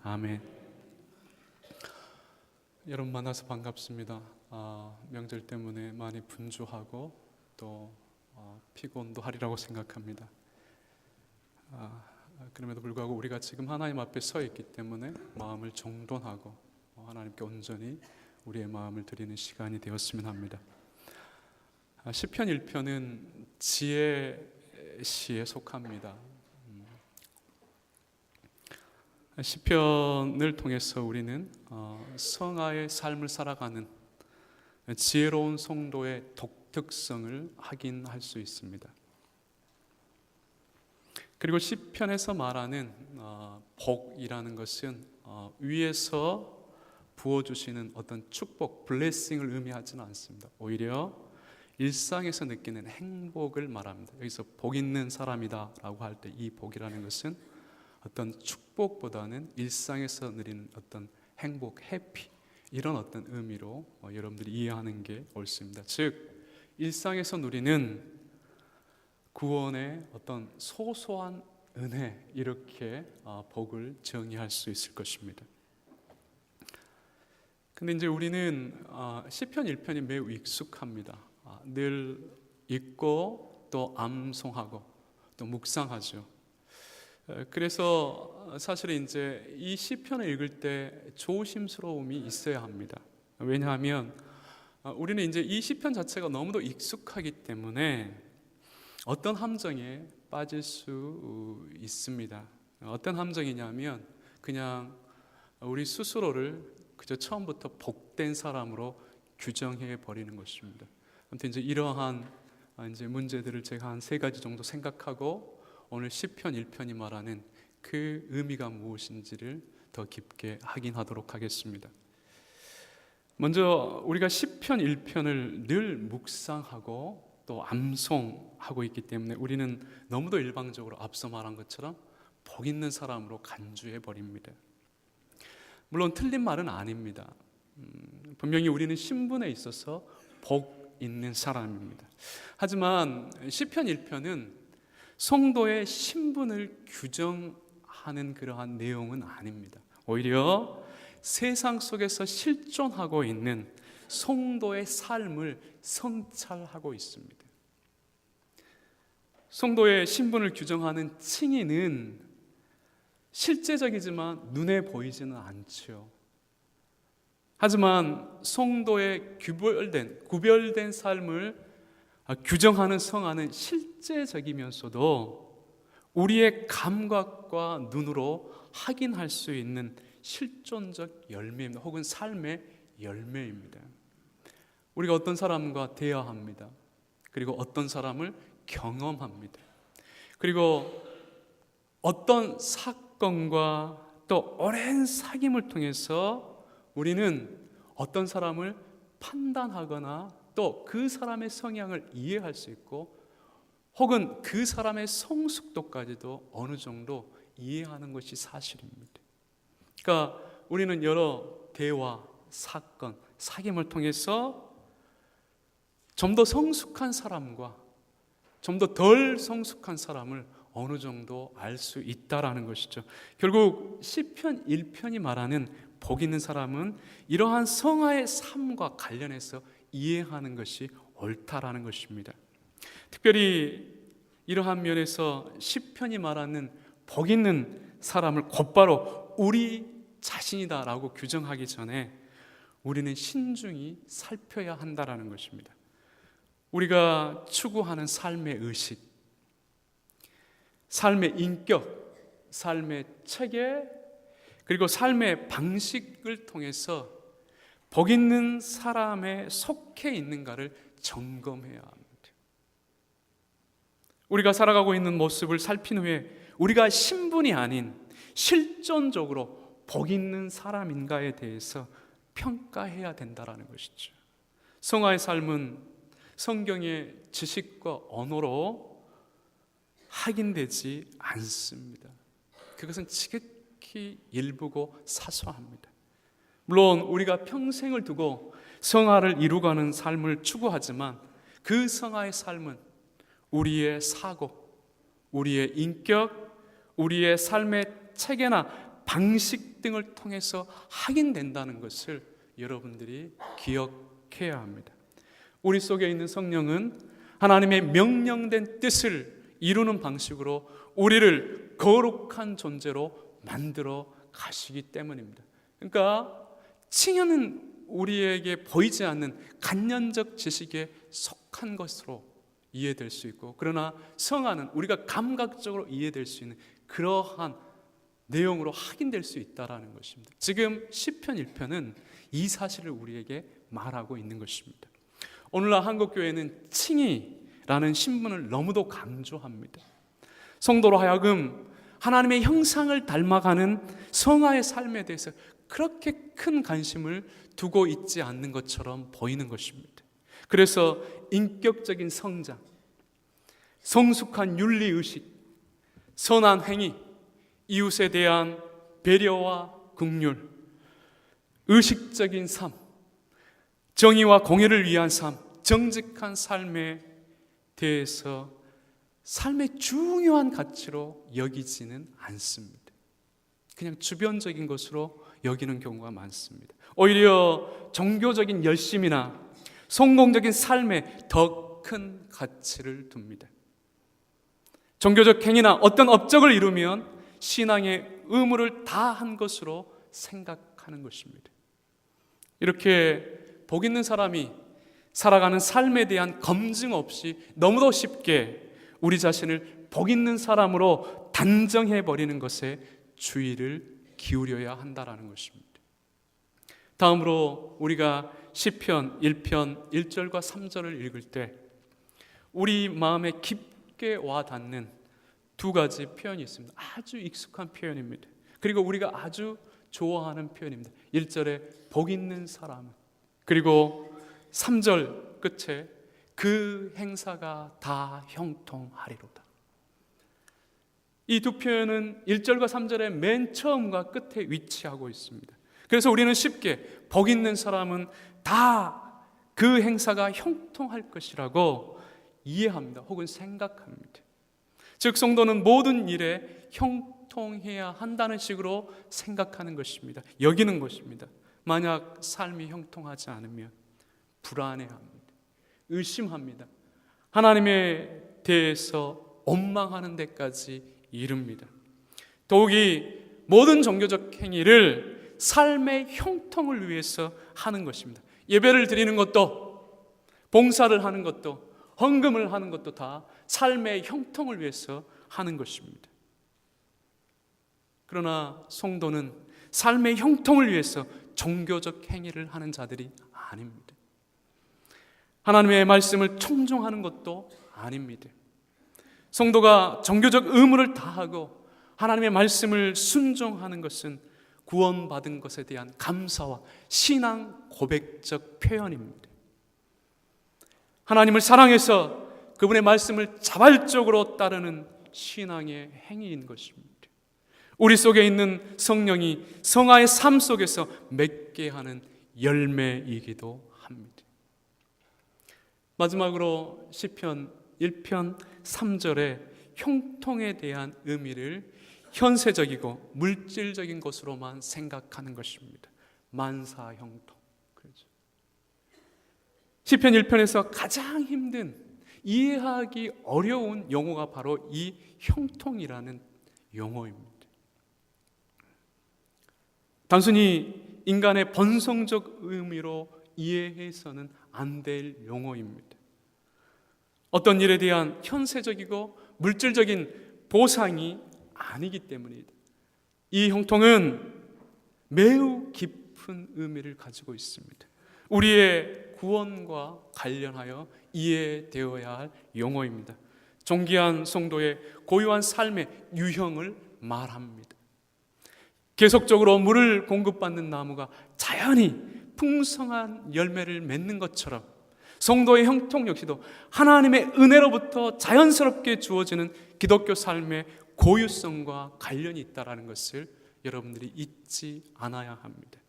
아멘. 여러분 만나서 반갑습니다. 명절 때문에 많이 분주하고 또 피곤도 하리라고 생각합니다. 그럼에도 불구하고 우리가 지금 하나님 앞에 서 있기 때문에 마음을 정돈하고 하나님께 온전히 우리의 마음을 드리는 시간이 되었으면 합니다. 시편 1편은 지혜 시에 속합니다. 시편을 통해서 우리는 성화의 삶을 살아가는 지혜로운 성도의 독특성을 확인할 수 있습니다. 그리고 시편에서 말하는 복이라는 것은 위에서 부어주시는 어떤 축복, 블레싱을 의미하지는 않습니다. 오히려 일상에서 느끼는 행복을 말합니다. 여기서 복 있는 사람이다 라고 할 때 이 복이라는 것은 어떤 축복보다는 일상에서 누리는 어떤 행복, 해피, 이런 어떤 의미로 여러분들이 이해하는 게 옳습니다. 즉 일상에서 누리는 구원의 어떤 소소한 은혜, 이렇게 복을 정의할 수 있을 것입니다. 근데 이제 우리는 시편 1편이 매우 익숙합니다. 늘 읽고 또 암송하고 또 묵상하죠. 그래서 사실 이제 이 시편을 읽을 때 조심스러움이 있어야 합니다. 왜냐하면 우리는 이제 이 시편 자체가 너무도 익숙하기 때문에 어떤 함정에 빠질 수 있습니다. 어떤 함정이냐면 그냥 우리 스스로를 그저 처음부터 복된 사람으로 규정해 버리는 것입니다. 아무튼 이제 이러한 이제 문제들을 제가 한 3가지 정도 생각하고 오늘 시편 1편이 말하는 그 의미가 무엇인지를 더 깊게 확인하도록 하겠습니다. 먼저 우리가 시편 1편을 늘 묵상하고 또 암송하고 있기 때문에 우리는 너무도 일방적으로 앞서 말한 것처럼 복 있는 사람으로 간주해 버립니다. 물론 틀린 말은 아닙니다. 분명히 우리는 신분에 있어서 복 있는 사람입니다. 하지만 시편 1편은 성도의 신분을 규정하는 그러한 내용은 아닙니다. 오히려 세상 속에서 실존하고 있는 성도의 삶을 성찰하고 있습니다. 성도의 신분을 규정하는 칭의는 실제적이지만 눈에 보이지는 않죠. 하지만 성도의 구별된 삶을 규정하는 성화는 실제적이면서도 우리의 감각과 눈으로 확인할 수 있는 실존적 열매입니다. 혹은 삶의 열매입니다. 우리가 어떤 사람과 대화합니다. 그리고 어떤 사람을 경험합니다. 그리고 어떤 사건과 또 오랜 사귐을 통해서 우리는 어떤 사람을 판단하거나 또 그 사람의 성향을 이해할 수 있고 혹은 그 사람의 성숙도까지도 어느 정도 이해하는 것이 사실입니다. 그러니까 우리는 여러 대화, 사건, 사귐을 통해서 좀 더 성숙한 사람과 좀 더 덜 성숙한 사람을 어느 정도 알 수 있다라는 것이죠. 결국 시편 1편이 말하는 복 있는 사람은 이러한 성화의 삶과 관련해서 이해하는 것이 옳다라는 것입니다. 특별히 이러한 면에서 시편이 말하는 복 있는 사람을 곧바로 우리 자신이다라고 규정하기 전에 우리는 신중히 살펴야 한다라는 것입니다. 우리가 추구하는 삶의 의식, 삶의 인격, 삶의 체계, 그리고 삶의 방식을 통해서 복 있는 사람에 속해 있는가를 점검해야 합니다. 우리가 살아가고 있는 모습을 살핀 후에 우리가 신분이 아닌 실존적으로 복 있는 사람인가에 대해서 평가해야 된다는 것이죠. 성화의 삶은 성경의 지식과 언어로 확인되지 않습니다. 그것은 지극히 일부고 사소합니다. 물론 우리가 평생을 두고 성화를 이루가는 삶을 추구하지만 그 성화의 삶은 우리의 사고, 우리의 인격, 우리의 삶의 체계나 방식 등을 통해서 확인된다는 것을 여러분들이 기억해야 합니다. 우리 속에 있는 성령은 하나님의 명령된 뜻을 이루는 방식으로 우리를 거룩한 존재로 만들어 가시기 때문입니다. 그러니까 칭의는 우리에게 보이지 않는 간접적 지식에 속한 것으로 이해될 수 있고, 그러나 성화는 우리가 감각적으로 이해될 수 있는 그러한 내용으로 확인될 수 있다는 것입니다. 지금 시편 1편은 이 사실을 우리에게 말하고 있는 것입니다. 오늘날 한국교회는 칭의라는 신분을 너무도 강조합니다. 성도로 하여금 하나님의 형상을 닮아가는 성화의 삶에 대해서 그렇게 큰 관심을 두고 있지 않는 것처럼 보이는 것입니다. 그래서 인격적인 성장, 성숙한 윤리의식, 선한 행위, 이웃에 대한 배려와 긍휼, 의식적인 삶, 정의와 공의를 위한 삶, 정직한 삶에 대해서 삶의 중요한 가치로 여기지는 않습니다. 그냥 주변적인 것으로 여기는 경우가 많습니다. 오히려 종교적인 열심이나 성공적인 삶에 더 큰 가치를 둡니다. 종교적 행위나 어떤 업적을 이루면 신앙의 의무를 다한 것으로 생각하는 것입니다. 이렇게 복 있는 사람이 살아가는 삶에 대한 검증 없이 너무도 쉽게 우리 자신을 복 있는 사람으로 단정해버리는 것에 주의를 기울여야 한다는 것입니다. 다음으로 우리가 시편 1편 1절과 3절을 읽을 때 우리 마음에 깊게 와닿는 두 가지 표현이 있습니다. 아주 익숙한 표현입니다. 그리고 우리가 아주 좋아하는 표현입니다. 1절에 복 있는 사람, 그리고 3절 끝에 그 행사가 다 형통하리로다. 이 두 표현은 1절과 3절의 맨 처음과 끝에 위치하고 있습니다. 그래서 우리는 쉽게 복 있는 사람은 다 그 행사가 형통할 것이라고 이해합니다. 혹은 생각합니다. 즉 성도는 모든 일에 형통해야 한다는 식으로 생각하는 것입니다. 여기는 것입니다. 만약 삶이 형통하지 않으면 불안해합니다. 의심합니다. 하나님에 대해서 원망하는 데까지 이릅니다. 더욱이 모든 종교적 행위를 삶의 형통을 위해서 하는 것입니다. 예배를 드리는 것도, 봉사를 하는 것도, 헌금을 하는 것도 다 삶의 형통을 위해서 하는 것입니다. 그러나 성도는 삶의 형통을 위해서 종교적 행위를 하는 자들이 아닙니다. 하나님의 말씀을 청종하는 것도 아닙니다. 성도가 종교적 의무를 다하고 하나님의 말씀을 순종하는 것은 구원받은 것에 대한 감사와 신앙 고백적 표현입니다. 하나님을 사랑해서 그분의 말씀을 자발적으로 따르는 신앙의 행위인 것입니다. 우리 속에 있는 성령이 성화의 삶 속에서 맺게 하는 열매이기도 합니다. 마지막으로 시편 1편 3절의 형통에 대한 의미를 현세적이고 물질적인 것으로만 생각하는 것입니다. 만사형통. 그렇죠. 시편 1편에서 가장 힘든, 이해하기 어려운 용어가 바로 이 형통이라는 용어입니다. 단순히 인간의 본성적 의미로 이해해서는 안 될 용어입니다. 어떤 일에 대한 현세적이고 물질적인 보상이 아니기 때문이다. 이 형통은 매우 깊은 의미를 가지고 있습니다. 우리의 구원과 관련하여 이해되어야 할 용어입니다. 존귀한 성도의 고유한 삶의 유형을 말합니다. 계속적으로 물을 공급받는 나무가 자연히 풍성한 열매를 맺는 것처럼 성도의 형통 역시도 하나님의 은혜로부터 자연스럽게 주어지는 기독교 삶의 고유성과 관련이 있다는 것을 여러분들이 잊지 않아야 합니다.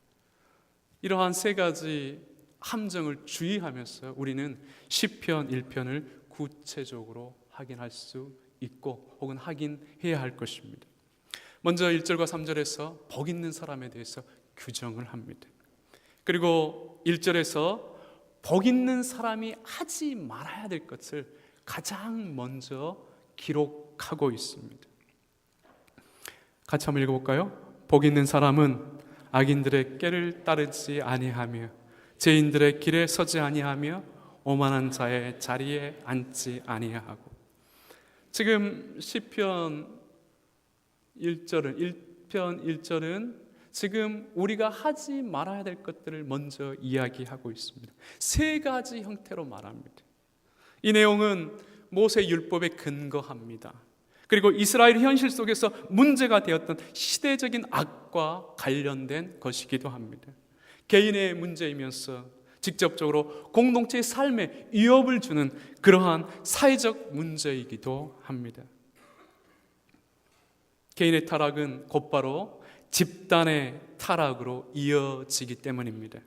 이러한 세 가지 함정을 주의하면서 우리는 시편 1편을 구체적으로 확인할 수 있고 혹은 확인해야 할 것입니다. 먼저 1절과 3절에서 복 있는 사람에 대해서 규정을 합니다. 그리고 1절에서 복 있는 사람이 하지 말아야 될 것을 가장 먼저 기록하고 있습니다. 같이 한번 읽어볼까요? 복 있는 사람은 악인들의 꾀를 따르지 아니하며 죄인들의 길에 서지 아니하며 오만한 자의 자리에 앉지 아니하고. 지금 시편 1편 1절은 지금 우리가 하지 말아야 될 것들을 먼저 이야기하고 있습니다. 세 가지 형태로 말합니다. 이 내용은 모세 율법에 근거합니다. 그리고 이스라엘 현실 속에서 문제가 되었던 시대적인 악과 관련된 것이기도 합니다. 개인의 문제이면서 직접적으로 공동체의 삶에 위협을 주는 그러한 사회적 문제이기도 합니다. 개인의 타락은 곧바로 집단의 타락으로 이어지기 때문입니다.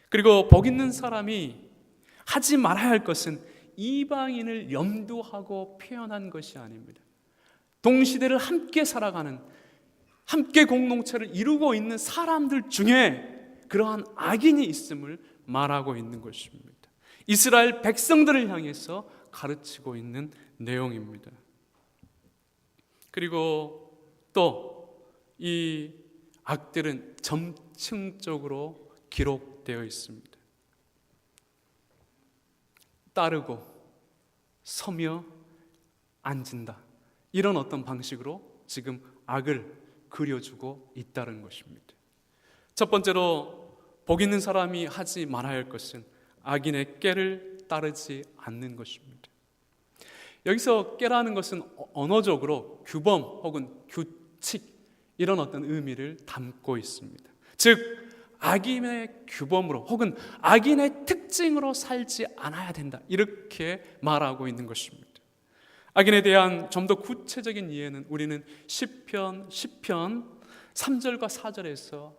그리고 복 있는 사람이 하지 말아야 할 것은 이방인을 염두하고 표현한 것이 아닙니다. 동시대를 함께 살아가는, 함께 공동체를 이루고 있는 사람들 중에 그러한 악인이 있음을 말하고 있는 것입니다. 이스라엘 백성들을 향해서 가르치고 있는 내용입니다. 그리고 또 이 악들은 점층적으로 기록되어 있습니다. 따르고 서며 앉은다, 이런 어떤 방식으로 지금 악을 그려주고 있다는 것입니다. 첫 번째로 복 있는 사람이 하지 말아야 할 것은 악인의 꾀를 따르지 않는 것입니다. 여기서 꾀라는 것은 언어적으로 규범 혹은 규칙, 이런 어떤 의미를 담고 있습니다. 즉 악인의 규범으로 혹은 악인의 특징으로 살지 않아야 된다, 이렇게 말하고 있는 것입니다. 악인에 대한 좀 더 구체적인 이해는 우리는 시편 3절과 4절에서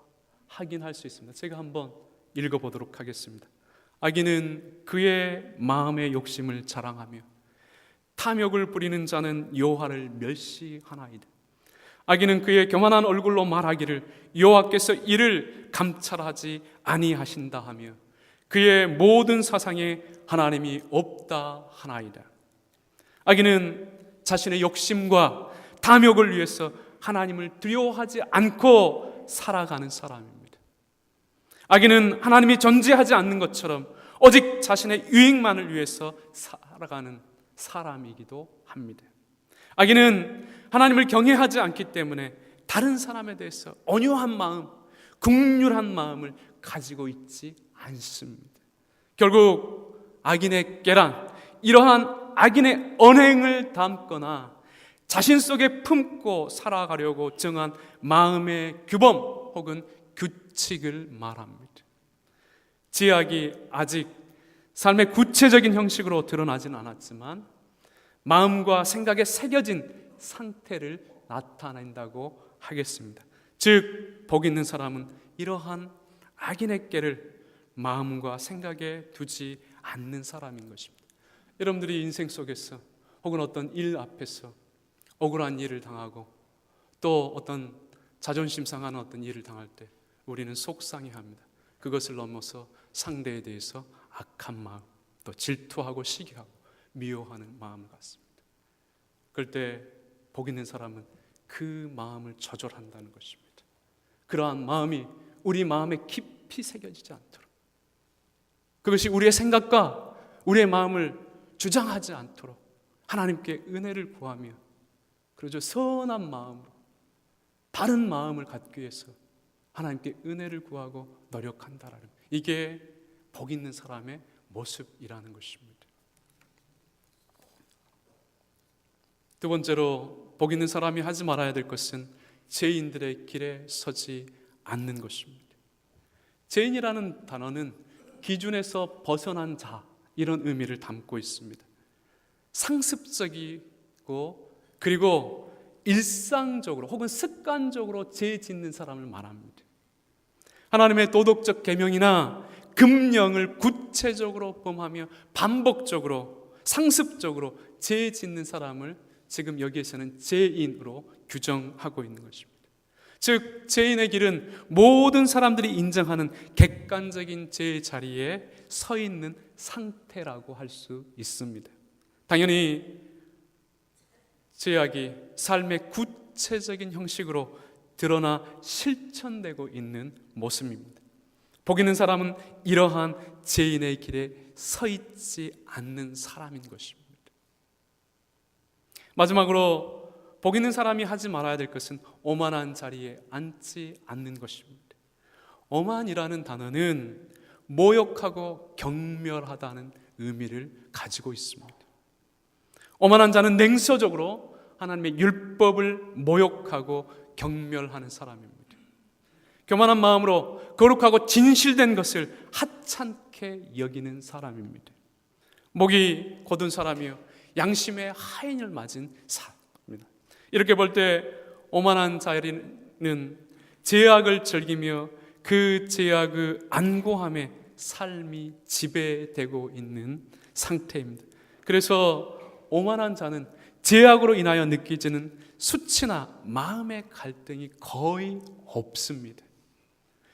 확인할 수 있습니다. 제가 한번 읽어보도록 하겠습니다. 악인은 그의 마음의 욕심을 자랑하며 탐욕을 부리는 자는 여호와를 멸시하나이다. 악인은 그의 교만한 얼굴로 말하기를 여호와께서 이를 감찰하지 아니하신다 하며 그의 모든 사상에 하나님이 없다 하나이다. 악인은 자신의 욕심과 탐욕을 위해서 하나님을 두려워하지 않고 살아가는 사람입니다. 악인은 하나님이 존재하지 않는 것처럼 오직 자신의 유익만을 위해서 살아가는 사람이기도 합니다. 악인은 하나님을 경외하지 않기 때문에 다른 사람에 대해서 온유한 마음, 긍휼한 마음을 가지고 있지 않습니다. 결국 악인의 꾀란 이러한 악인의 언행을 담거나 자신 속에 품고 살아가려고 정한 마음의 규범 혹은 규칙을 말합니다. 죄악이 아직 삶의 구체적인 형식으로 드러나진 않았지만 마음과 생각에 새겨진 상태를 나타낸다고 하겠습니다. 즉 복 있는 사람은 이러한 악인의 꾀를 마음과 생각에 두지 않는 사람인 것입니다. 여러분들이 인생 속에서 혹은 어떤 일 앞에서 억울한 일을 당하고 또 어떤 자존심 상하는 어떤 일을 당할 때 우리는 속상해합니다. 그것을 넘어서 상대에 대해서 악한 마음, 또 질투하고 시기하고 미워하는 마음을 갖습니다. 그럴 때 복 있는 사람은 그 마음을 조절한다는 것입니다. 그러한 마음이 우리 마음에 깊이 새겨지지 않도록, 그것이 우리의 생각과 우리의 마음을 주장하지 않도록 하나님께 은혜를 구하며 그러죠 선한 마음으로 바른 마음을 갖기 위해서 하나님께 은혜를 구하고 노력한다라는, 이게 복 있는 사람의 모습이라는 것입니다. 두 번째로 복 있는 사람이 하지 말아야 될 것은 죄인들의 길에 서지 않는 것입니다. 죄인이라는 단어는 기준에서 벗어난 자, 이런 의미를 담고 있습니다. 상습적이고 그리고 일상적으로 혹은 습관적으로 죄 짓는 사람을 말합니다. 하나님의 도덕적 계명이나 금령을 구체적으로 범하며 반복적으로 상습적으로 죄 짓는 사람을 지금 여기에서는 죄인으로 규정하고 있는 것입니다. 즉 죄인의 길은 모든 사람들이 인정하는 객관적인 죄의 자리에 서 있는 상태라고 할 수 있습니다. 당연히 죄악이 삶의 구체적인 형식으로 드러나 실천되고 있는 모습입니다. 복 있는 사람은 이러한 죄인의 길에 서 있지 않는 사람인 것입니다. 마지막으로 복 있는 사람이 하지 말아야 될 것은 오만한 자리에 앉지 않는 것입니다. 오만이라는 단어는 모욕하고 경멸하다는 의미를 가지고 있습니다. 오만한 자는 냉소적으로 하나님의 율법을 모욕하고 경멸하는 사람입니다. 교만한 마음으로 거룩하고 진실된 것을 하찮게 여기는 사람입니다. 목이 곧은 사람이요 양심의 하인을 맞은 사람입니다. 이렇게 볼 때 오만한 자리는 죄악을 즐기며 그 죄악의 안고함에 삶이 지배되고 있는 상태입니다. 그래서 오만한 자는 죄악으로 인하여 느끼지는 수치나 마음의 갈등이 거의 없습니다.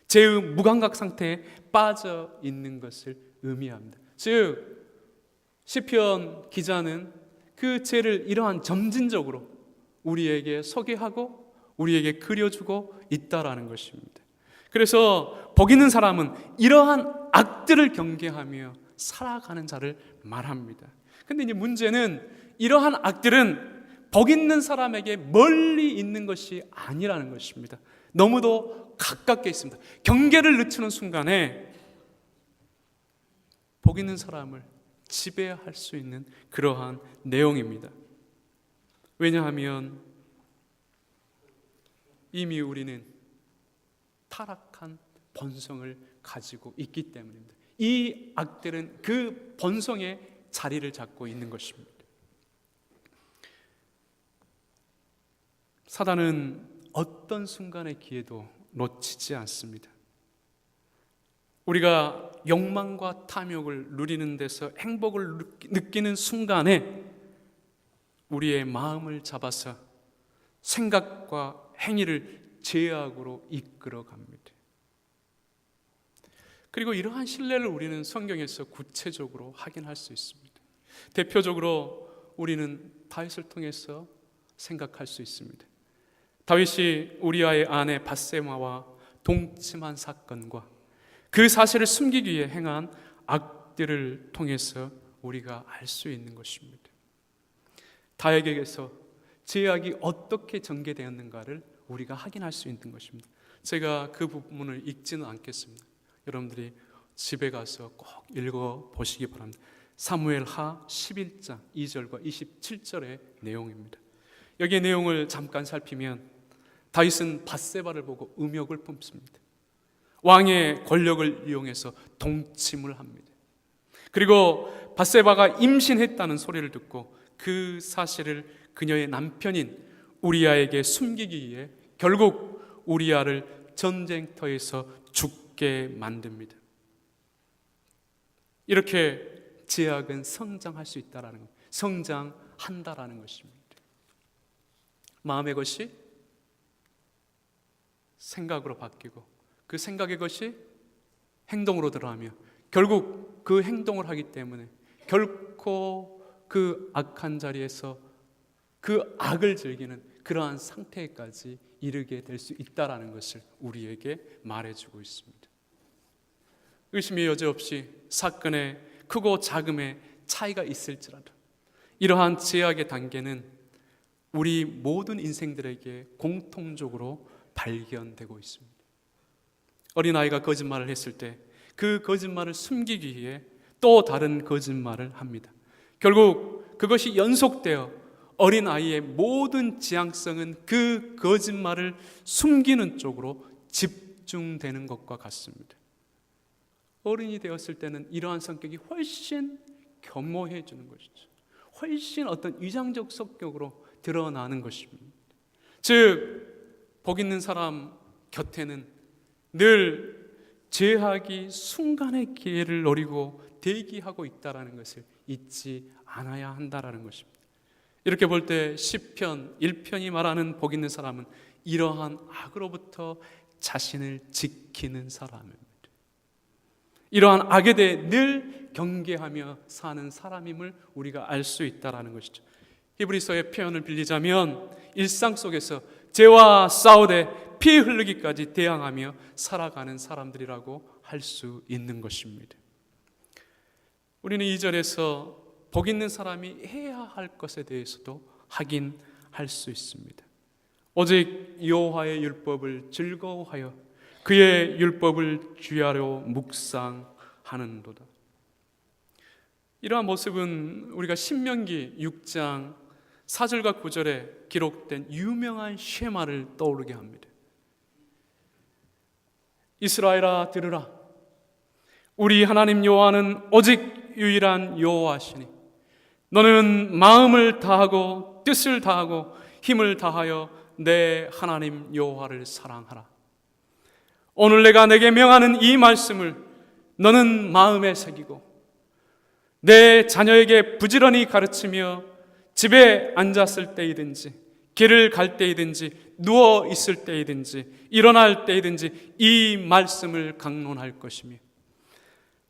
죄의 무감각 상태에 빠져 있는 것을 의미합니다. 즉 시편 기자는 그 죄를 이러한 점진적으로 우리에게 소개하고 우리에게 그려주고 있다라는 것입니다. 그래서 복 있는 사람은 이러한 악들을 경계하며 살아가는 자를 말합니다. 근데 이제 문제는 이러한 악들은 복 있는 사람에게 멀리 있는 것이 아니라는 것입니다. 너무도 가깝게 있습니다. 경계를 늦추는 순간에 복 있는 사람을 지배할 수 있는 그러한 내용입니다. 왜냐하면 이미 우리는 타락한 본성을 가지고 있기 때문입니다. 이 악들은 그 본성의 자리를 잡고 있는 것입니다. 사단은 어떤 순간의 기회도 놓치지 않습니다. 우리가 욕망과 탐욕을 누리는 데서 행복을 느끼는 순간에 우리의 마음을 잡아서 생각과 행위를 죄악으로 이끌어 갑니다. 그리고 이러한 신뢰를 우리는 성경에서 구체적으로 확인할 수 있습니다. 대표적으로 우리는 다윗을 통해서 생각할 수 있습니다. 다윗이 우리아의 아내 밧세바와 동침한 사건과 그 사실을 숨기기 위해 행한 악들을 통해서 우리가 알 수 있는 것입니다. 다윗에게서 죄악이 어떻게 전개되었는가를 우리가 확인할 수 있는 것입니다. 제가 그 부분을 읽지는 않겠습니다. 여러분들이 집에 가서 꼭 읽어보시기 바랍니다. 사무엘하 11장 2절과 27절의 내용입니다. 여기의 내용을 잠깐 살피면 다윗은 밧세바를 보고 음욕을 품습니다. 왕의 권력을 이용해서 동침을 합니다. 그리고 밧세바가 임신했다는 소리를 듣고 그 사실을 그녀의 남편인 우리아에게 숨기기 위해 결국 우리아를 전쟁터에서 죽게 만듭니다. 이렇게 죄악은 성장할 수 있다라는 것, 성장한다라는 것입니다. 마음의 것이 생각으로 바뀌고 그 생각의 것이 행동으로 들어가며 결국 그 행동을 하기 때문에 결코 그 악한 자리에서 그 악을 즐기는 그러한 상태까지 이르게 될 수 있다라는 것을 우리에게 말해주고 있습니다. 의심의 여지 없이 사건의 크고 작음의 차이가 있을지라도 이러한 죄악의 단계는 우리 모든 인생들에게 공통적으로 발견되고 있습니다. 어린아이가 거짓말을 했을 때 그 거짓말을 숨기기 위해 또 다른 거짓말을 합니다. 결국 그것이 연속되어 어린아이의 모든 지향성은 그 거짓말을 숨기는 쪽으로 집중되는 것과 같습니다. 어른이 되었을 때는 이러한 성격이 훨씬 겸허해지는 것이죠. 훨씬 어떤 위장적 성격으로 드러나는 것입니다. 즉, 복 있는 사람 곁에는 늘 죄악이 순간의 기회를 노리고 대기하고 있다는 것을 잊지 않아야 한다는 것입니다. 이렇게 볼 때 시편 1편이 말하는 복 있는 사람은 이러한 악으로부터 자신을 지키는 사람입니다. 이러한 악에 대해 늘 경계하며 사는 사람임을 우리가 알 수 있다는 것이죠. 히브리서의 표현을 빌리자면 일상 속에서 죄와 싸우되 피 흘리기까지 대항하며 살아가는 사람들이라고 할 수 있는 것입니다. 우리는 2절에서 복 있는 사람이 해야 할 것에 대해서도 확인할 수 있습니다. 오직 여호와의 율법을 즐거워하여 그의 율법을 주야로 묵상하는도다. 이러한 모습은 우리가 신명기 6장 4절과 9절에 기록된 유명한 쉐마를 떠오르게 합니다. 이스라엘아 들으라. 우리 하나님 여호와는 오직 유일한 여호와시니 너는 마음을 다하고 뜻을 다하고 힘을 다하여 내 하나님 여호와를 사랑하라. 오늘 내가 내게 명하는 이 말씀을 너는 마음에 새기고 내 자녀에게 부지런히 가르치며 집에 앉았을 때이든지 길을 갈 때이든지 누워 있을 때이든지 일어날 때이든지 이 말씀을 강론할 것이며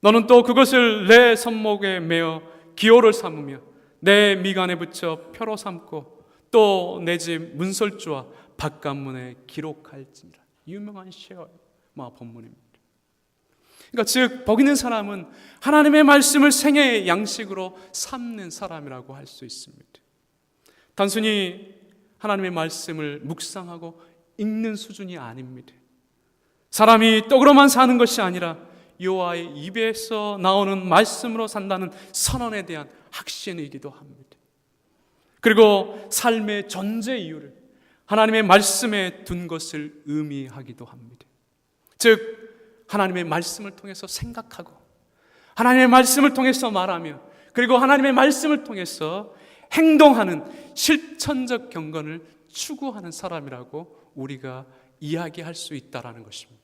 너는 또 그것을 내 손목에 메어 기호를 삼으며 내 미간에 붙여 표로 삼고 또 내 집 문설주와 바깥문에 기록할지니라. 유명한 쉐마 본문입니다. 그러니까 즉 복 있는 사람은 하나님의 말씀을 생애의 양식으로 삼는 사람이라고 할 수 있습니다. 단순히 하나님의 말씀을 묵상하고 읽는 수준이 아닙니다. 사람이 떡으로만 사는 것이 아니라 여호와의 입에서 나오는 말씀으로 산다는 선언에 대한 확신이기도 합니다. 그리고 삶의 전제 이유를 하나님의 말씀에 둔 것을 의미하기도 합니다. 즉 하나님의 말씀을 통해서 생각하고 하나님의 말씀을 통해서 말하며 그리고 하나님의 말씀을 통해서 행동하는 실천적 경건을 추구하는 사람이라고 우리가 이야기할 수 있다는 것입니다.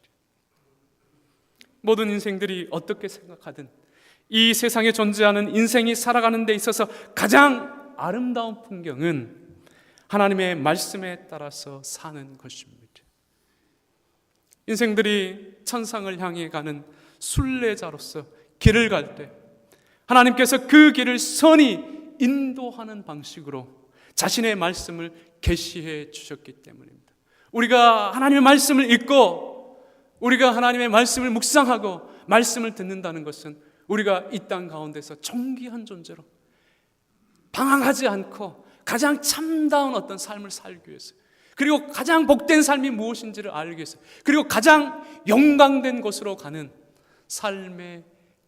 모든 인생들이 어떻게 생각하든 이 세상에 존재하는 인생이 살아가는 데 있어서 가장 아름다운 풍경은 하나님의 말씀에 따라서 사는 것입니다. 인생들이 천상을 향해 가는 순례자로서 길을 갈 때 하나님께서 그 길을 선히 인도하는 방식으로 자신의 말씀을 계시해 주셨기 때문입니다. 우리가 하나님의 말씀을 읽고 우리가 하나님의 말씀을 묵상하고 말씀을 듣는다는 것은 우리가 이 땅 가운데서 존귀한 존재로 방황하지 않고 가장 참다운 어떤 삶을 살기 위해서 그리고 가장 복된 삶이 무엇인지를 알기 위해서 그리고 가장 영광된 곳으로 가는 삶의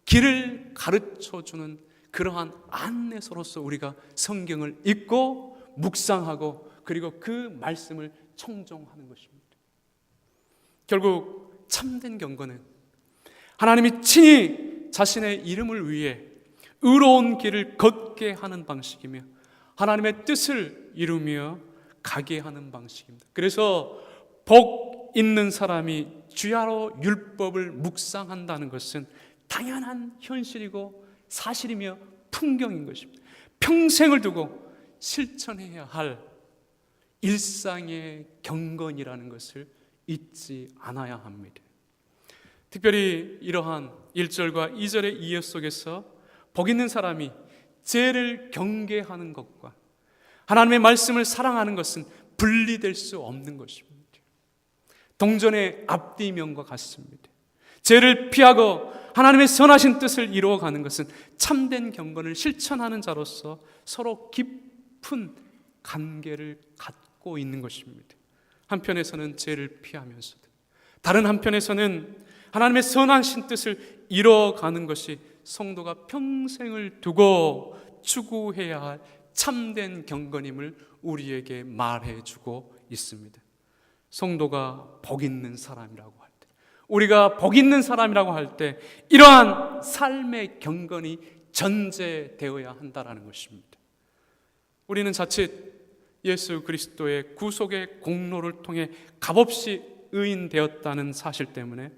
길을 가르쳐주는 그러한 안내서로서 우리가 성경을 읽고 묵상하고 그리고 그 말씀을 청종하는 것입니다. 결국 참된 경건은 하나님이 친히 자신의 이름을 위해 의로운 길을 걷게 하는 방식이며 하나님의 뜻을 이루며 가게 하는 방식입니다. 그래서 복 있는 사람이 주야로 율법을 묵상한다는 것은 당연한 현실이고 사실이며 풍경인 것입니다. 평생을 두고 실천해야 할 일상의 경건이라는 것을 잊지 않아야 합니다. 특별히 이러한 1절과 2절의 이해 속에서 복 있는 사람이 죄를 경계하는 것과 하나님의 말씀을 사랑하는 것은 분리될 수 없는 것입니다. 동전의 앞뒤면과 같습니다. 죄를 피하고 하나님의 선하신 뜻을 이루어가는 것은 참된 경건을 실천하는 자로서 서로 깊은 관계를 갖고 있는 것입니다. 한편에서는 죄를 피하면서도 다른 한편에서는 하나님의 선하신 뜻을 이뤄가는 것이 성도가 평생을 두고 추구해야 할 참된 경건임을 우리에게 말해주고 있습니다. 성도가 복 있는 사람이라고 할 때, 우리가 복 있는 사람이라고 할 때 이러한 삶의 경건이 전제되어야 한다는 것입니다. 우리는 자칫 예수 그리스도의 구속의 공로를 통해 값없이 의인되었다는 사실 때문에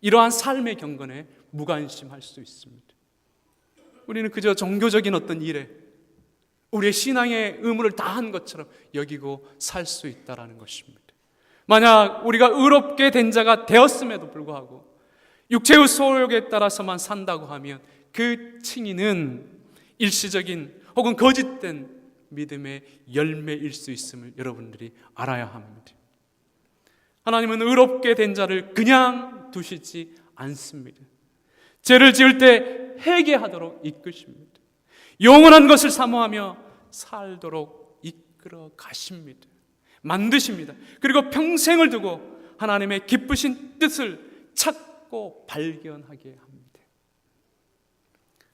이러한 삶의 경건에 무관심할 수 있습니다. 우리는 그저 종교적인 어떤 일에 우리의 신앙의 의무를 다한 것처럼 여기고 살 수 있다라는 것입니다. 만약 우리가 의롭게 된 자가 되었음에도 불구하고 육체의 소욕에 따라서만 산다고 하면 그 칭의는 일시적인 혹은 거짓된 믿음의 열매일 수 있음을 여러분들이 알아야 합니다. 하나님은 의롭게 된 자를 그냥 두시지 않습니다. 죄를 지을 때 회개하도록 이끄십니다. 영원한 것을 사모하며 살도록 이끌어 가십니다. 만드십니다. 그리고 평생을 두고 하나님의 기쁘신 뜻을 찾고 발견하게 합니다.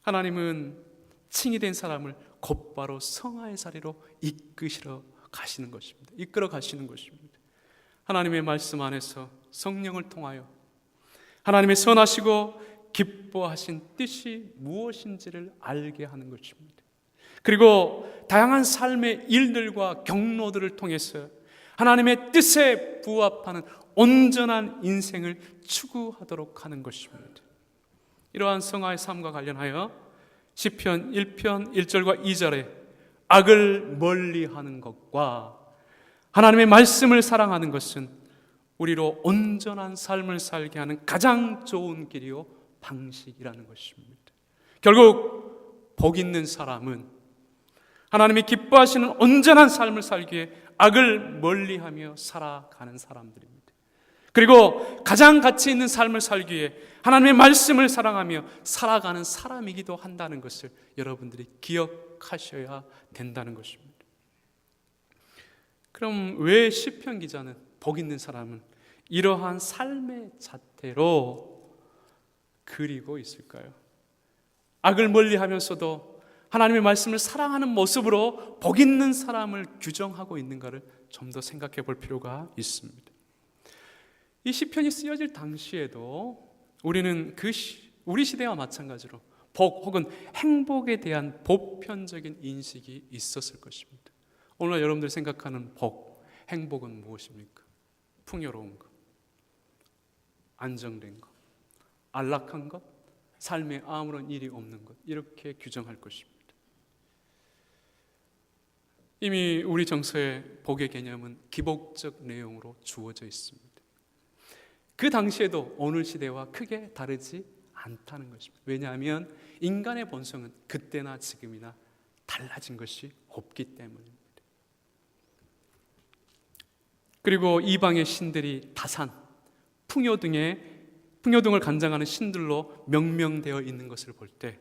하나님은 칭의된 사람을 곧바로 성화의 자리로 이끄시러 가시는 것입니다. 이끌어 가시는 것입니다. 하나님의 말씀 안에서 성령을 통하여 하나님의 선하시고 기뻐하신 뜻이 무엇인지를 알게 하는 것입니다. 그리고 다양한 삶의 일들과 경로들을 통해서 하나님의 뜻에 부합하는 온전한 인생을 추구하도록 하는 것입니다. 이러한 성화의 삶과 관련하여 시편 1편 1절과 2절에 악을 멀리하는 것과 하나님의 말씀을 사랑하는 것은 우리로 온전한 삶을 살게 하는 가장 좋은 길이요 방식이라는 것입니다. 결국 복 있는 사람은 하나님이 기뻐하시는 온전한 삶을 살기에 악을 멀리하며 살아가는 사람들입니다. 그리고 가장 가치 있는 삶을 살기에 하나님의 말씀을 사랑하며 살아가는 사람이기도 한다는 것을 여러분들이 기억하셔야 된다는 것입니다. 그럼 왜 시편 기자는 복 있는 사람은 이러한 삶의 자태로 그리고 있을까요? 악을 멀리하면서도 하나님의 말씀을 사랑하는 모습으로 복 있는 사람을 규정하고 있는가를 좀 더 생각해 볼 필요가 있습니다. 이 시편이 쓰여질 당시에도 우리는 우리 시대와 마찬가지로 복 혹은 행복에 대한 보편적인 인식이 있었을 것입니다. 오늘 여러분들이 생각하는 복, 행복은 무엇입니까? 풍요로운 것, 안정된 것, 안락한 것, 삶에 아무런 일이 없는 것, 이렇게 규정할 것입니다. 이미 우리 정서에 복의 개념은 기복적 내용으로 주어져 있습니다. 그 당시에도 오늘 시대와 크게 다르지 않다는 것입니다. 왜냐하면 인간의 본성은 그때나 지금이나 달라진 것이 없기 때문입니다. 그리고 이방의 신들이 다산, 풍요 등을 간장하는 신들로 명명되어 있는 것을 볼 때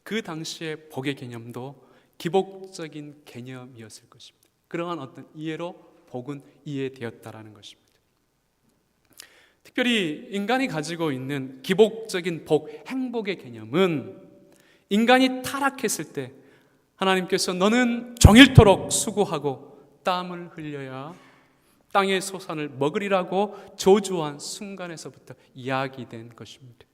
그 당시의 복의 개념도 기복적인 개념이었을 것입니다. 그러한 어떤 이해로 복은 이해되었다라는 것입니다. 특별히 인간이 가지고 있는 기복적인 복, 행복의 개념은 인간이 타락했을 때 하나님께서 너는 종일토록 수고하고 땀을 흘려야 땅의 소산을 먹으리라고 저주한 순간에서부터 이야기된 것입니다.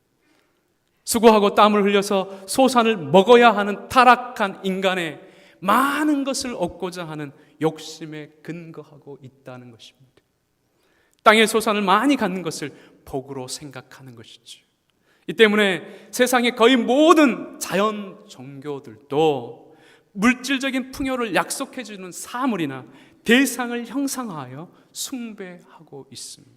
수고하고 땀을 흘려서 소산을 먹어야 하는 타락한 인간의 많은 것을 얻고자 하는 욕심에 근거하고 있다는 것입니다. 땅의 소산을 많이 갖는 것을 복으로 생각하는 것이죠. 이 때문에 세상의 거의 모든 자연 종교들도 물질적인 풍요를 약속해 주는 사물이나 대상을 형상화하여 숭배하고 있습니다.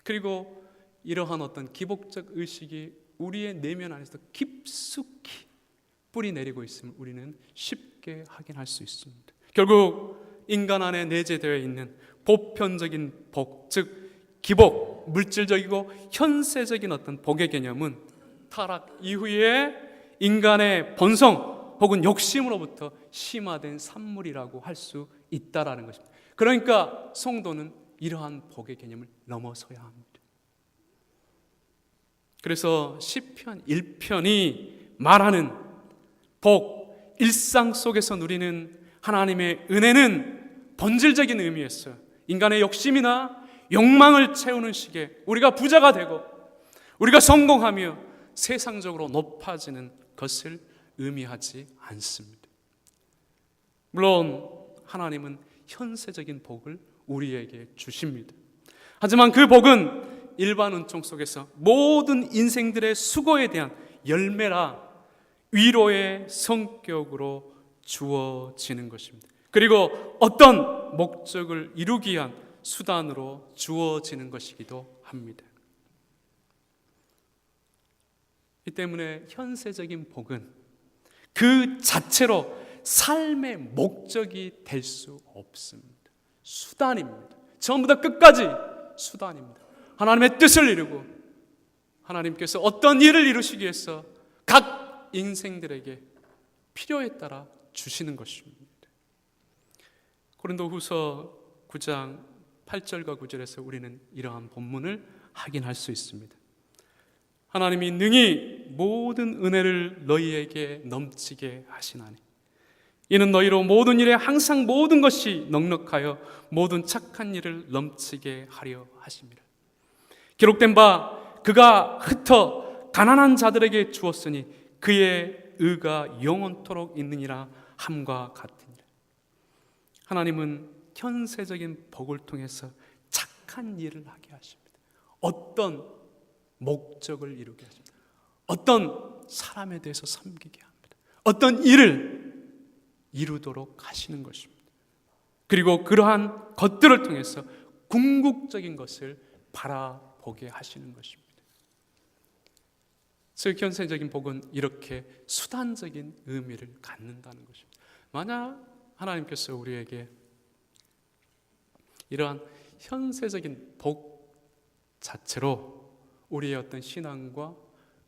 그리고 이러한 어떤 기복적 의식이 우리의 내면 안에서 깊숙이 뿌리 내리고 있음을 우리는 쉽게 확인할 수 있습니다. 결국 인간 안에 내재되어 있는 보편적인 복, 즉 기복, 물질적이고 현세적인 어떤 복의 개념은 타락 이후에 인간의 본성 혹은 욕심으로부터 심화된 산물이라고 할 수 있다라는 것입니다. 그러니까 성도는 이러한 복의 개념을 넘어서야 합니다. 그래서 시편 1편이 말하는 복, 일상 속에서 누리는 하나님의 은혜는 본질적인 의미였어요. 인간의 욕심이나 욕망을 채우는 식에 우리가 부자가 되고 우리가 성공하며 세상적으로 높아지는 것을 의미하지 않습니다. 물론 하나님은 현세적인 복을 우리에게 주십니다. 하지만 그 복은 일반 은총 속에서 모든 인생들의 수고에 대한 열매라 위로의 성격으로 주어지는 것입니다. 그리고 어떤 목적을 이루기 위한 수단으로 주어지는 것이기도 합니다. 이 때문에 현세적인 복은 그 자체로 삶의 목적이 될 수 없습니다. 수단입니다. 처음부터 끝까지 수단입니다. 하나님의 뜻을 이루고 하나님께서 어떤 일을 이루시기 위해서 각 인생들에게 필요에 따라 주시는 것입니다. 고린도후서 9장 8절과 9절에서 우리는 이러한 본문을 확인할 수 있습니다. 하나님이 능히 모든 은혜를 너희에게 넘치게 하시나니 이는 너희로 모든 일에 항상 모든 것이 넉넉하여 모든 착한 일을 넘치게 하려 하심이라. 기록된 바 그가 흩어 가난한 자들에게 주었으니 그의 의가 영원토록 있느니라 함과 같으니라. 하나님은 현세적인 복을 통해서 착한 일을 하게 하십니다. 어떤 목적을 이루게 하십니다. 어떤 사람에 대해서 섬기게 합니다. 어떤 일을 이루도록 하시는 것입니다. 그리고 그러한 것들을 통해서 궁극적인 것을 바라보게 하시는 것입니다. 즉 현세적인 복은 이렇게 수단적인 의미를 갖는다는 것입니다. 만약 하나님께서 우리에게 이러한 현세적인 복 자체로 우리의 어떤 신앙과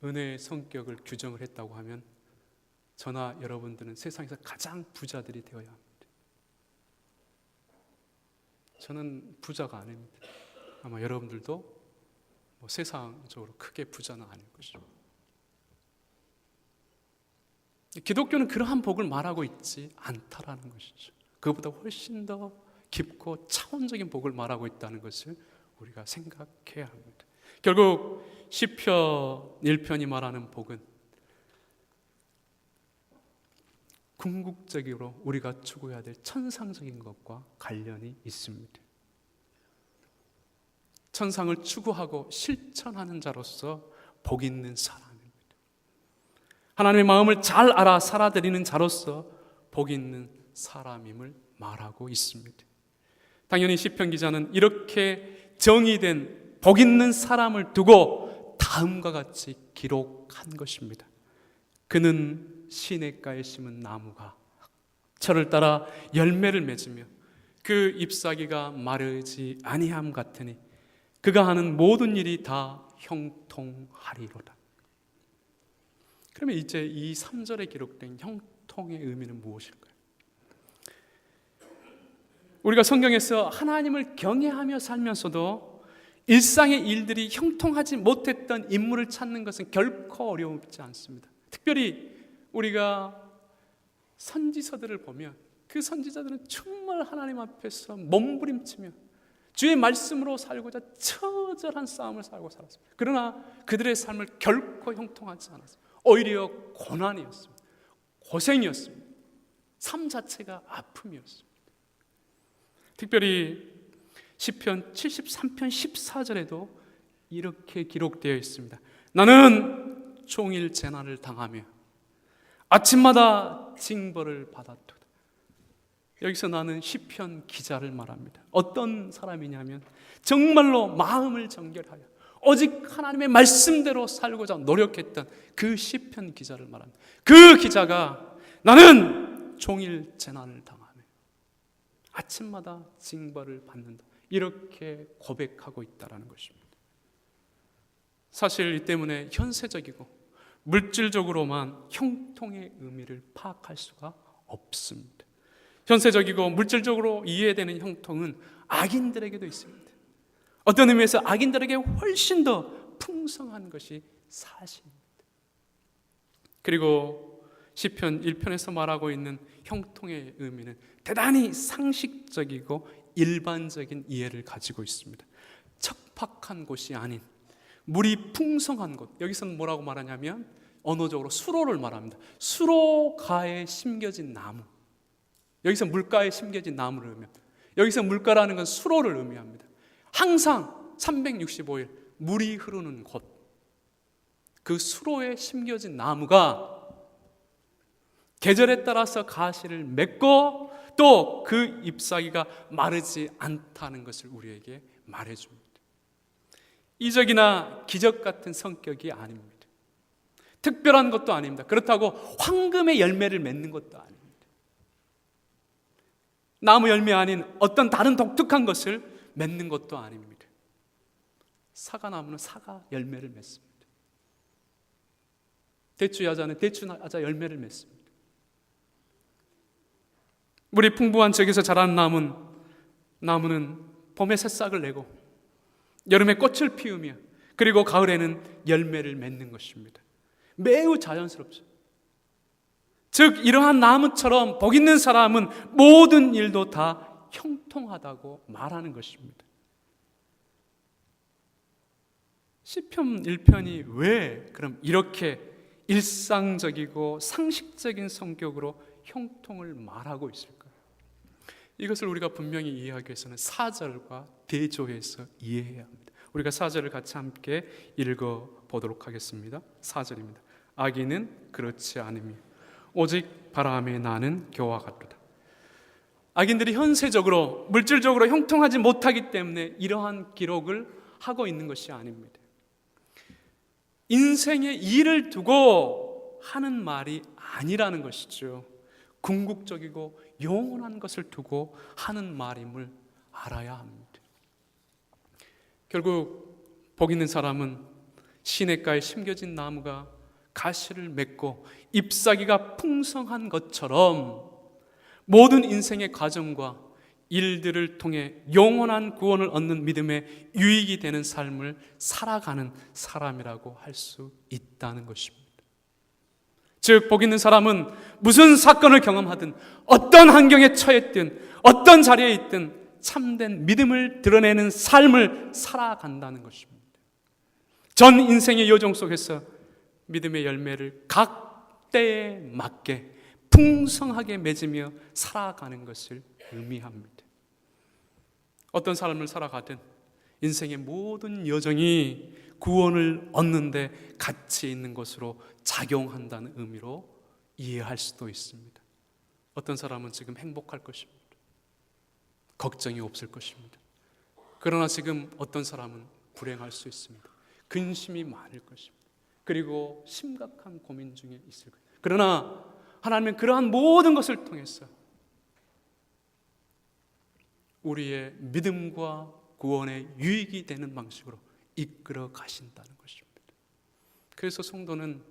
은혜의 성격을 규정을 했다고 하면 저나 여러분들은 세상에서 가장 부자들이 되어야 합니다. 저는 부자가 아닙니다. 아마 여러분들도 세상적으로 크게 부자는 아닐 것이죠. 기독교는 그러한 복을 말하고 있지 않다라는 것이죠. 그것보다 훨씬 더 깊고 차원적인 복을 말하고 있다는 것을 우리가 생각해야 합니다. 결국 시편 1편이 말하는 복은 궁극적으로 우리가 추구해야 될 천상적인 것과 관련이 있습니다. 천상을 추구하고 실천하는 자로서 복 있는 사람입니다. 하나님의 마음을 잘 알아 살아드리는 자로서 복 있는 사람임을 말하고 있습니다. 당연히 시편 기자는 이렇게 정의된 복 있는 사람을 두고 다음과 같이 기록한 것입니다. 그는 시냇가에 심은 나무가 철을 따라 열매를 맺으며 그 잎사귀가 마르지 아니함 같으니 그가 하는 모든 일이 다 형통하리로다. 그러면 이제 이 3절에 기록된 형통의 의미는 무엇일까요? 우리가 성경에서 하나님을 경외하며 살면서도 일상의 일들이 형통하지 못했던 인물을 찾는 것은 결코 어렵지 않습니다. 특별히 우리가 선지서들을 보면 그 선지자들은 정말 하나님 앞에서 몸부림치며 주의 말씀으로 살고자 처절한 싸움을 살고 살았습니다. 그러나 그들의 삶을 결코 형통하지 않았습니다. 오히려 고난이었습니다. 고생이었습니다. 삶 자체가 아픔이었습니다. 특별히 시편 73편 14절에도 이렇게 기록되어 있습니다. 나는 종일 재난을 당하며 아침마다 징벌을 받았도다. 여기서 나는 시편 기자를 말합니다. 어떤 사람이냐면 정말로 마음을 정결하여 오직 하나님의 말씀대로 살고자 노력했던 그 시편 기자를 말합니다. 그 기자가 나는 종일 재난을 당하며 아침마다 징벌을 받는다. 이렇게 고백하고 있다는 것입니다. 사실 이 때문에 현세적이고 물질적으로만 형통의 의미를 파악할 수가 없습니다. 현세적이고 물질적으로 이해되는 형통은 악인들에게도 있습니다. 어떤 의미에서 악인들에게 훨씬 더 풍성한 것이 사실입니다. 그리고 시편 1편에서 말하고 있는 형통의 의미는 대단히 상식적이고 일반적인 이해를 가지고 있습니다. 척박한 곳이 아닌 물이 풍성한 곳, 여기서는 뭐라고 말하냐면 언어적으로 수로를 말합니다. 수로가에 심겨진 나무, 여기서 물가에 심겨진 나무를 의미합니다. 여기서 물가라는 건 수로를 의미합니다. 항상 365일 물이 흐르는 곳, 그 수로에 심겨진 나무가 계절에 따라서 가시를 맺고 또 그 잎사귀가 마르지 않다는 것을 우리에게 말해줍니다. 이적이나 기적 같은 성격이 아닙니다. 특별한 것도 아닙니다. 그렇다고 황금의 열매를 맺는 것도 아닙니다. 나무 열매 아닌 어떤 다른 독특한 것을 맺는 것도 아닙니다. 사과나무는 사과 열매를 맺습니다. 대추야자는 대추야자 열매를 맺습니다. 물이 풍부한 지역에서 자라는 나무는 봄에 새싹을 내고 여름에 꽃을 피우며 그리고 가을에는 열매를 맺는 것입니다. 매우 자연스럽죠. 즉 이러한 나무처럼 복 있는 사람은 모든 일도 다 형통하다고 말하는 것입니다. 시편 1편이 왜 그럼 이렇게 일상적이고 상식적인 성격으로 형통을 말하고 있을까요? 이것을 우리가 분명히 이해하기 위해서는 4절과 대조해서 이해해야 합니다. 우리가 4절을 같이 함께 읽어보도록 하겠습니다. 4절입니다. 악인은 그렇지 않으며 오직 바람에 나는 겨와 같도다. 악인들이 현세적으로 물질적으로 형통하지 못하기 때문에 이러한 기록을 하고 있는 것이 아닙니다. 인생의 일을 두고 하는 말이 아니라는 것이죠. 궁극적이고 영원한 것을 두고 하는 말임을 알아야 합니다. 결국 복 있는 사람은 시냇가에 심겨진 나무가 가시를 맺고 잎사귀가 풍성한 것처럼 모든 인생의 과정과 일들을 통해 영원한 구원을 얻는 믿음의 유익이 되는 삶을 살아가는 사람이라고 할 수 있다는 것입니다. 즉 복 있는 사람은 무슨 사건을 경험하든 어떤 환경에 처했든 어떤 자리에 있든 참된 믿음을 드러내는 삶을 살아간다는 것입니다. 전 인생의 여정 속에서 믿음의 열매를 각 때에 맞게 풍성하게 맺으며 살아가는 것을 의미합니다. 어떤 삶을 살아가든 인생의 모든 여정이 구원을 얻는데 가치 있는 것으로 작용한다는 의미로 이해할 수도 있습니다. 어떤 사람은 지금 행복할 것입니다. 걱정이 없을 것입니다. 그러나 지금 어떤 사람은 불행할 수 있습니다. 근심이 많을 것입니다. 그리고 심각한 고민 중에 있을 것입니다. 그러나 하나님은 그러한 모든 것을 통해서 우리의 믿음과 구원의 유익이 되는 방식으로 이끌어 가신다는 것입니다. 그래서 성도는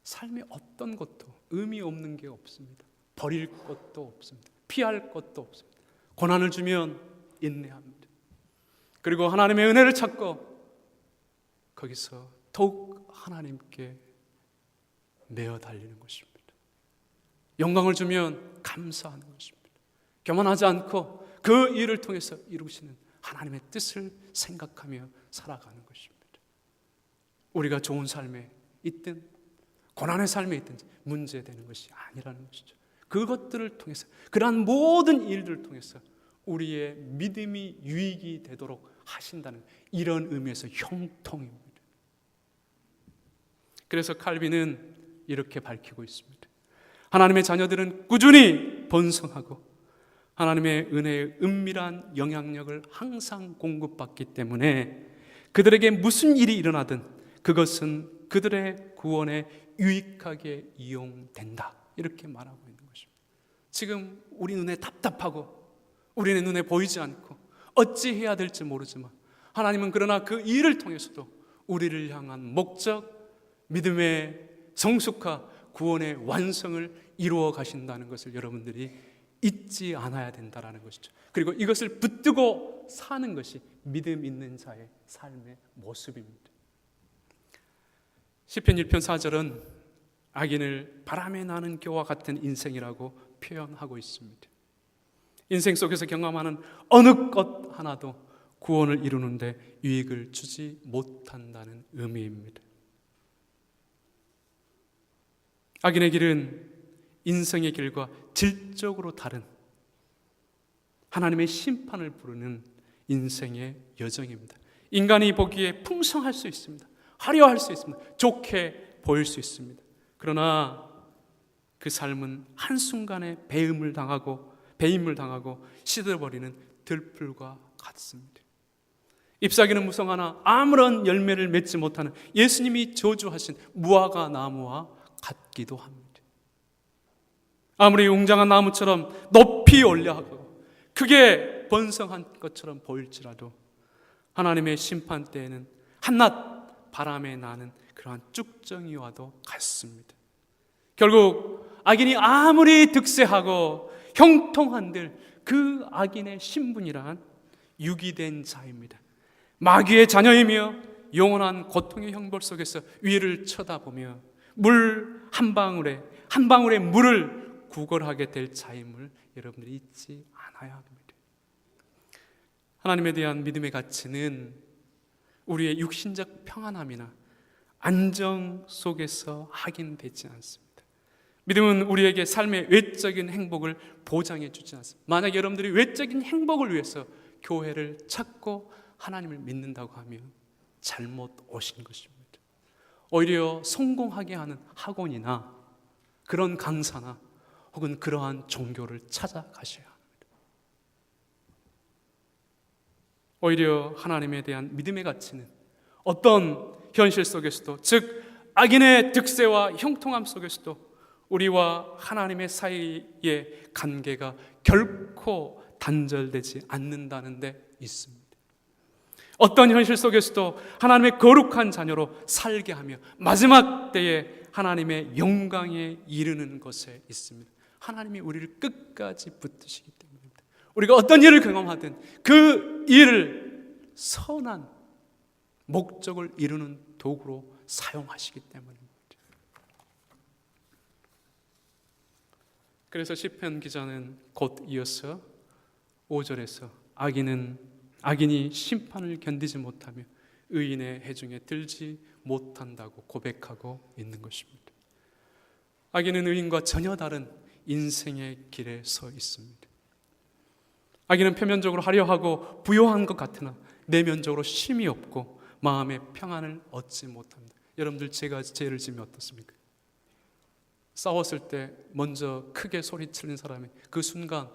삶의 어떤 것도 의미 없는 게 없습니다. 버릴 것도 없습니다. 피할 것도 없습니다. 고난을 주면 인내합니다. 그리고 하나님의 은혜를 찾고 거기서 더욱 하나님께 매어 달리는 것입니다. 영광을 주면 감사하는 것입니다. 교만하지 않고 그 일을 통해서 이루시는 하나님의 뜻을 생각하며 살아가는 것입니다. 우리가 좋은 삶에 있든 고난의 삶에 있든 문제되는 것이 아니라는 것이죠. 그것들을 통해서 그러한 모든 일들을 통해서 우리의 믿음이 유익이 되도록 하신다는 이런 의미에서 형통입니다. 그래서 칼빈은 이렇게 밝히고 있습니다. 하나님의 자녀들은 꾸준히 번성하고 하나님의 은혜의 은밀한 영향력을 항상 공급받기 때문에 그들에게 무슨 일이 일어나든 그것은 그들의 구원에 유익하게 이용된다. 이렇게 말하고 있는 것입니다. 지금 우리 눈에 답답하고 우리의 눈에 보이지 않고 어찌해야 될지 모르지만 하나님은 그러나 그 일을 통해서도 우리를 향한 목적, 믿음의 성숙화, 구원의 완성을 이루어 가신다는 것을 여러분들이 잊지 않아야 된다는 것이죠. 그리고 이것을 붙들고 사는 것이 믿음 있는 자의 삶의 모습입니다. 시편 1편 4절은 악인을 바람에 나는 겨와 같은 인생이라고 표현하고 있습니다. 인생 속에서 경험하는 어느 것 하나도 구원을 이루는데 유익을 주지 못한다는 의미입니다. 악인의 길은 인생의 길과 질적으로 다른 하나님의 심판을 부르는 인생의 여정입니다. 인간이 보기에 풍성할 수 있습니다. 화려할 수 있습니다. 좋게 보일 수 있습니다. 그러나 그 삶은 한순간에 배임을 당하고 시들어버리는 들풀과 같습니다. 잎사귀는 무성하나 아무런 열매를 맺지 못하는 예수님이 저주하신 무화과 나무와 같기도 합니다. 아무리 웅장한 나무처럼 높이 올려하고 크게 번성한 것처럼 보일지라도 하나님의 심판 때에는 한낱 바람에 나는 그러한 쭉정이와도 같습니다. 결국 악인이 아무리 득세하고 형통한들 그 악인의 신분이란 유기된 자입니다. 마귀의 자녀이며 영원한 고통의 형벌 속에서 위를 쳐다보며 물 한 방울의 물을 구걸하게 될 자임을 여러분들이 잊지 않아야 합니다. 하나님에 대한 믿음의 가치는 우리의 육신적 평안함이나 안정 속에서 확인되지 않습니다. 믿음은 우리에게 삶의 외적인 행복을 보장해 주지 않습니다. 만약 여러분들이 외적인 행복을 위해서 교회를 찾고 하나님을 믿는다고 하면 잘못 오신 것입니다. 오히려 성공하게 하는 학원이나 그런 강사나 혹은 그러한 종교를 찾아가셔야 합니다. 오히려 하나님에 대한 믿음의 가치는 어떤 현실 속에서도, 즉 악인의 득세와 형통함 속에서도 우리와 하나님의 사이의 관계가 결코 단절되지 않는다는 데 있습니다. 어떤 현실 속에서도 하나님의 거룩한 자녀로 살게 하며 마지막 때에 하나님의 영광에 이르는 것에 있습니다. 하나님이 우리를 끝까지 붙드시기 때문입니다. 우리가 어떤 일을 경험하든 그 일을 선한 목적을 이루는 도구로 사용하시기 때문입니다. 그래서 시편 기자는 곧 이어서 5절에서 악인이 심판을 견디지 못하며 의인의 해중에 들지 못한다고 고백하고 있는 것입니다. 악인은 의인과 전혀 다른 인생의 길에 서 있습니다. 악인은 표면적으로 화려하고 부요한 것 같으나 내면적으로 쉼이 없고 마음의 평안을 얻지 못합니다. 여러분들 제가 죄를 지면 어떻습니까? 싸웠을 때 먼저 크게 소리치는 사람이 그 순간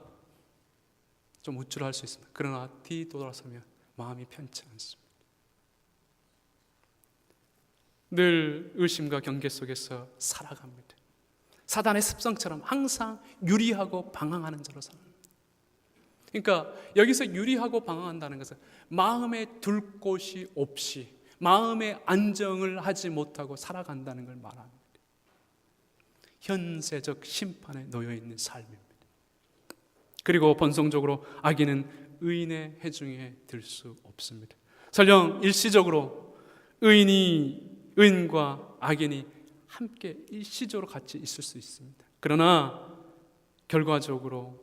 좀 우쭐할 수 있습니다. 그러나 뒤돌아서면 마음이 편치 않습니다. 늘 의심과 경계 속에서 살아갑니다. 사단의 습성처럼 항상 유리하고 방황하는 자로 살아갑니다. 그러니까 여기서 유리하고 방황한다는 것은 마음에 둘 곳이 없이 마음의 안정을 하지 못하고 살아간다는 걸 말합니다. 현세적 심판에 놓여 있는 삶입니다. 그리고 본성적으로 악인은 의인의 해중에 들 수 없습니다. 설령 일시적으로 의인과 악인이 함께 일시적으로 같이 있을 수 있습니다. 그러나 결과적으로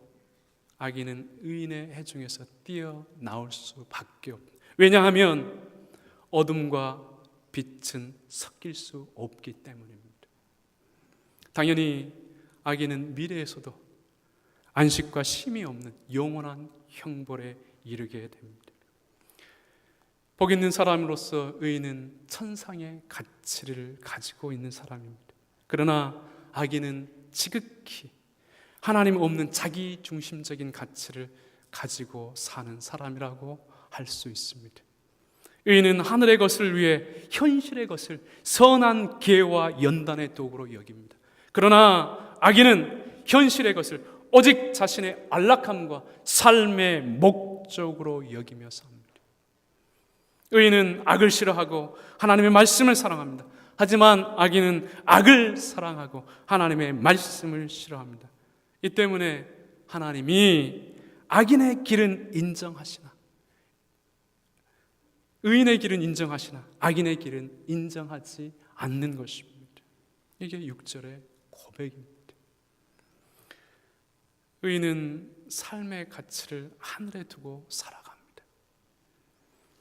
악인은 의인의 해중에서 뛰어나올 수밖에 없습니다. 왜냐하면 어둠과 빛은 섞일 수 없기 때문입니다. 당연히 악인은 미래에서도 안식과 쉼이 없는 영원한 형벌에 이르게 됩니다. 복 있는 사람으로서 의인은 천상의 가치를 가지고 있는 사람입니다. 그러나 악인은 지극히 하나님 없는 자기 중심적인 가치를 가지고 사는 사람이라고 할 수 있습니다. 의인은 하늘의 것을 위해 현실의 것을 선한 기회와 연단의 도구로 여깁니다. 그러나 악인은 현실의 것을 오직 자신의 안락함과 삶의 목적으로 여기며 삽니다. 의인은 악을 싫어하고 하나님의 말씀을 사랑합니다. 하지만 악인은 악을 사랑하고 하나님의 말씀을 싫어합니다. 이 때문에 하나님이 악인의 길은 인정하시나 의인의 길은 인정하시나 악인의 길은 인정하지 않는 것입니다. 이게 6절의 고백입니다. 의인은 삶의 가치를 하늘에 두고 살아갑니다.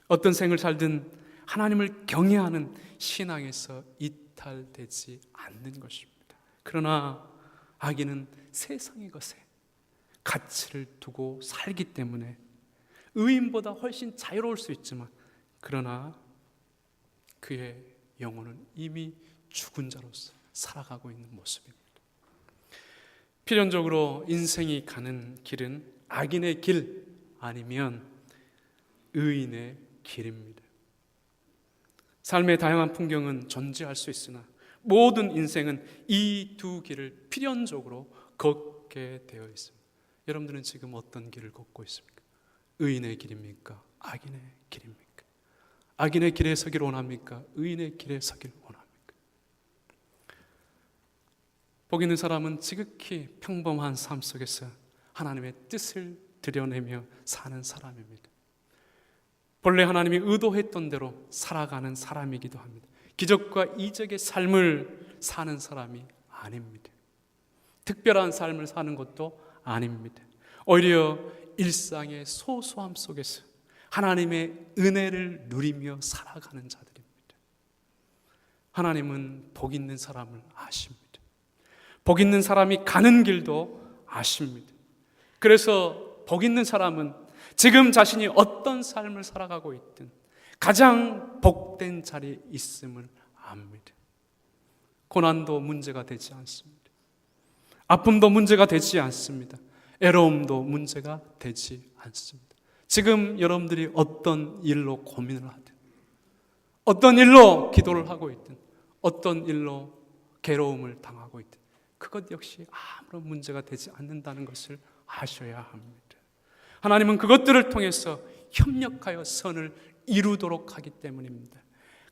어떤 생을 살든 하나님을 경외하는 신앙에서 이탈되지 않는 것입니다. 그러나 악인은 세상의 것에 가치를 두고 살기 때문에 의인보다 훨씬 자유로울 수 있지만 그러나 그의 영혼은 이미 죽은 자로서 살아가고 있는 모습입니다. 필연적으로 인생이 가는 길은 악인의 길 아니면 의인의 길입니다. 삶의 다양한 풍경은 존재할 수 있으나 모든 인생은 이 두 길을 필연적으로 걷게 되어 있습니다. 여러분들은 지금 어떤 길을 걷고 있습니까? 의인의 길입니까? 악인의 길입니까? 악인의 길에 서기를 원합니까? 의인의 길에 서기를 원합니까? 복 있는 사람은 지극히 평범한 삶 속에서 하나님의 뜻을 드러내며 사는 사람입니다. 본래 하나님이 의도했던 대로 살아가는 사람이기도 합니다. 기적과 이적의 삶을 사는 사람이 아닙니다. 특별한 삶을 사는 것도 아닙니다. 오히려 일상의 소소함 속에서 하나님의 은혜를 누리며 살아가는 자들입니다. 하나님은 복 있는 사람을 아십니다. 복 있는 사람이 가는 길도 아십니다. 그래서 복 있는 사람은 지금 자신이 어떤 삶을 살아가고 있든 가장 복된 자리에 있음을 압니다. 고난도 문제가 되지 않습니다. 아픔도 문제가 되지 않습니다. 애로움도 문제가 되지 않습니다. 지금 여러분들이 어떤 일로 고민을 하든, 어떤 일로 기도를 하고 있든, 어떤 일로 괴로움을 당하고 있든 그것 역시 아무런 문제가 되지 않는다는 것을 아셔야 합니다. 하나님은 그것들을 통해서 협력하여 선을 이루도록 하기 때문입니다.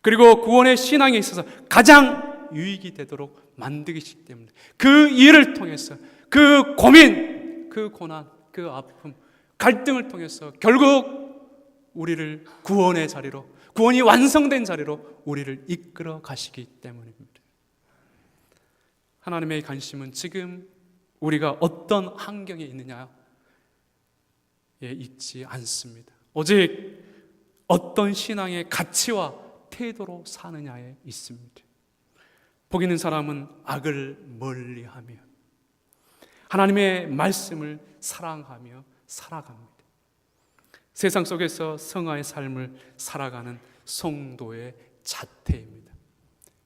그리고 구원의 신앙에 있어서 가장 유익이 되도록 만드시기 때문에 그 일을 통해서 그 고민, 그 고난, 그 아픔, 갈등을 통해서 결국 우리를 구원의 자리로, 구원이 완성된 자리로 우리를 이끌어 가시기 때문입니다. 하나님의 관심은 지금 우리가 어떤 환경에 있느냐에 있지 않습니다. 오직 어떤 신앙의 가치와 태도로 사느냐에 있습니다. 복 있는 사람은 악을 멀리하며 하나님의 말씀을 사랑하며 살아갑니다. 세상 속에서 성화의 삶을 살아가는 성도의 자태입니다.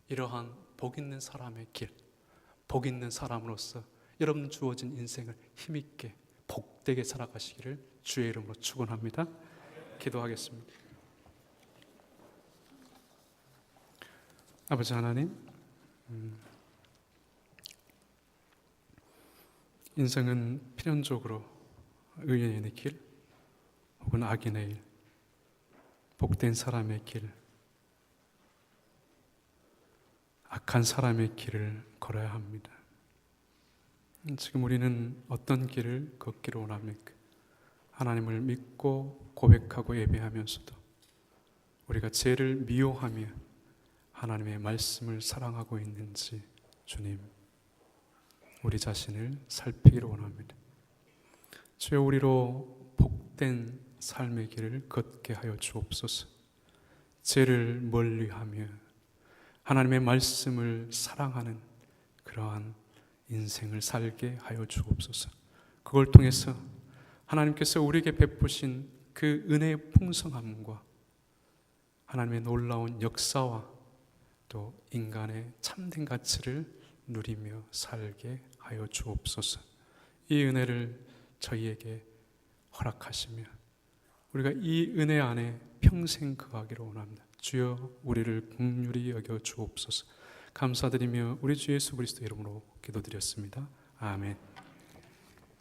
이러한 복 있는 사람의 길, 복 있는 사람으로서 여러분 주어진 인생을 힘있게 복되게 살아가시기를 주의 이름으로 축원합니다. 기도하겠습니다. 아버지 하나님, 인생은 필연적으로 의인의 길 혹은 악인의 길, 복된 사람의 길, 악한 사람의 길을 걸어야 합니다. 지금 우리는 어떤 길을 걷기를 원합니까? 하나님을 믿고 고백하고 예배하면서도 우리가 죄를 미워하며 하나님의 말씀을 사랑하고 있는지 주님, 우리 자신을 살피기를 원합니다. 주여, 우리로 복된 삶의 길을 걷게 하여 주옵소서. 죄를 멀리하며 하나님의 말씀을 사랑하는 그러한 인생을 살게 하여 주옵소서. 그걸 통해서 하나님께서 우리에게 베푸신 그 은혜의 풍성함과 하나님의 놀라운 역사와 또 인간의 참된 가치를 누리며 살게 하여 주옵소서. 이 은혜를 저희에게 허락하시며 우리가 이 은혜 안에 평생 거하기를 원합니다. 주여, 우리를 긍휼히 여겨 주옵소서. 감사드리며 우리 주 예수 그리스도 이름으로 기도드렸습니다. 아멘.